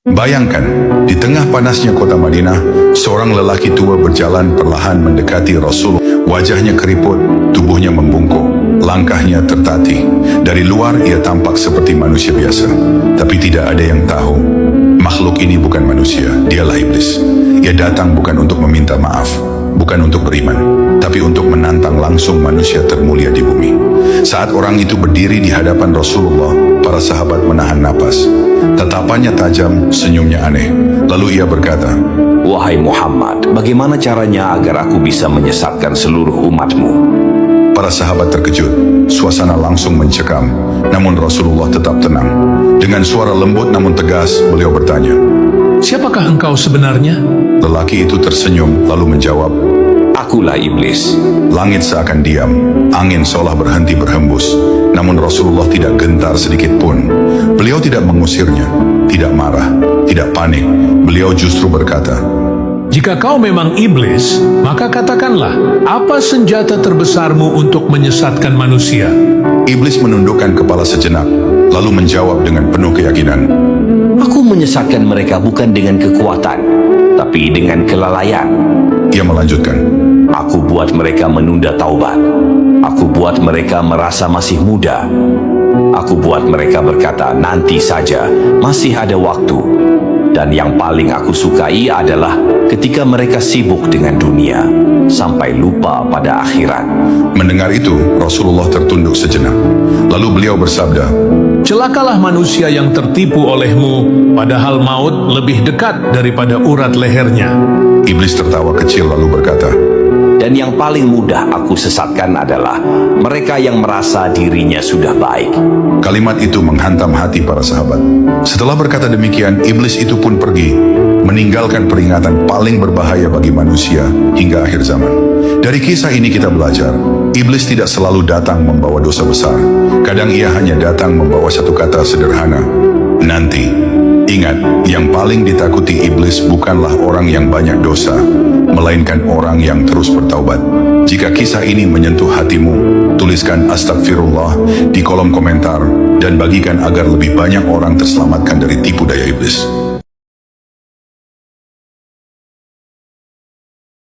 Bayangkan, di tengah panasnya kota Madinah, seorang lelaki tua berjalan perlahan mendekati Rasul. Wajahnya keriput, tubuhnya membungkuk, langkahnya tertatih. Dari luar ia tampak seperti manusia biasa, tapi tidak ada yang tahu makhluk ini bukan manusia, dialah iblis. Ia datang bukan untuk meminta maaf, bukan untuk beriman, tapi untuk menantang langsung manusia termulia di bumi. Saat orang itu berdiri di hadapan Rasulullah, para sahabat menahan napas. Tatapannya tajam, senyumnya aneh. Lalu ia berkata, "Wahai Muhammad, bagaimana caranya agar aku bisa menyesatkan seluruh umatmu?" Para sahabat terkejut, suasana langsung mencekam, namun Rasulullah tetap tenang. Dengan suara lembut namun tegas, beliau bertanya, "Siapakah engkau sebenarnya?" Lelaki itu tersenyum lalu menjawab, "Akulah iblis." Langit seakan diam, angin seolah berhenti berhembus. Namun Rasulullah tidak gentar sedikit pun. Beliau tidak mengusirnya, tidak marah, tidak panik. Beliau justru berkata, "Jika kau memang iblis, maka katakanlah, apa senjata terbesarmu untuk menyesatkan manusia?" Iblis menundukkan kepala sejenak, lalu menjawab dengan penuh keyakinan, "Aku menyesatkan mereka bukan dengan kekuatan, tapi dengan kelalaian. Ia melanjutkan, Aku buat mereka menunda taubat. Aku buat mereka merasa masih muda. Aku buat mereka berkata, nanti saja, masih ada waktu. Dan yang paling aku sukai adalah ketika mereka sibuk dengan dunia, sampai lupa pada akhirat." Mendengar itu, Rasulullah tertunduk sejenak. Lalu beliau bersabda, Celakalah manusia yang tertipu olehmu, padahal maut lebih dekat daripada urat lehernya. Iblis tertawa kecil lalu berkata, Dan yang paling mudah aku sesatkan adalah mereka yang merasa dirinya sudah baik. Kalimat itu menghantam hati para sahabat. Setelah berkata demikian, iblis itu pun pergi, meninggalkan peringatan paling berbahaya bagi manusia hingga akhir zaman. Dari kisah ini kita belajar, iblis tidak selalu datang membawa dosa besar. Kadang ia hanya datang membawa satu kata sederhana, nanti. Ingat, yang paling ditakuti iblis bukanlah orang yang banyak dosa, melainkan orang yang terus bertaubat. Jika kisah ini menyentuh hatimu, tuliskan astagfirullah di kolom komentar dan bagikan agar lebih banyak orang terselamatkan dari tipu daya iblis.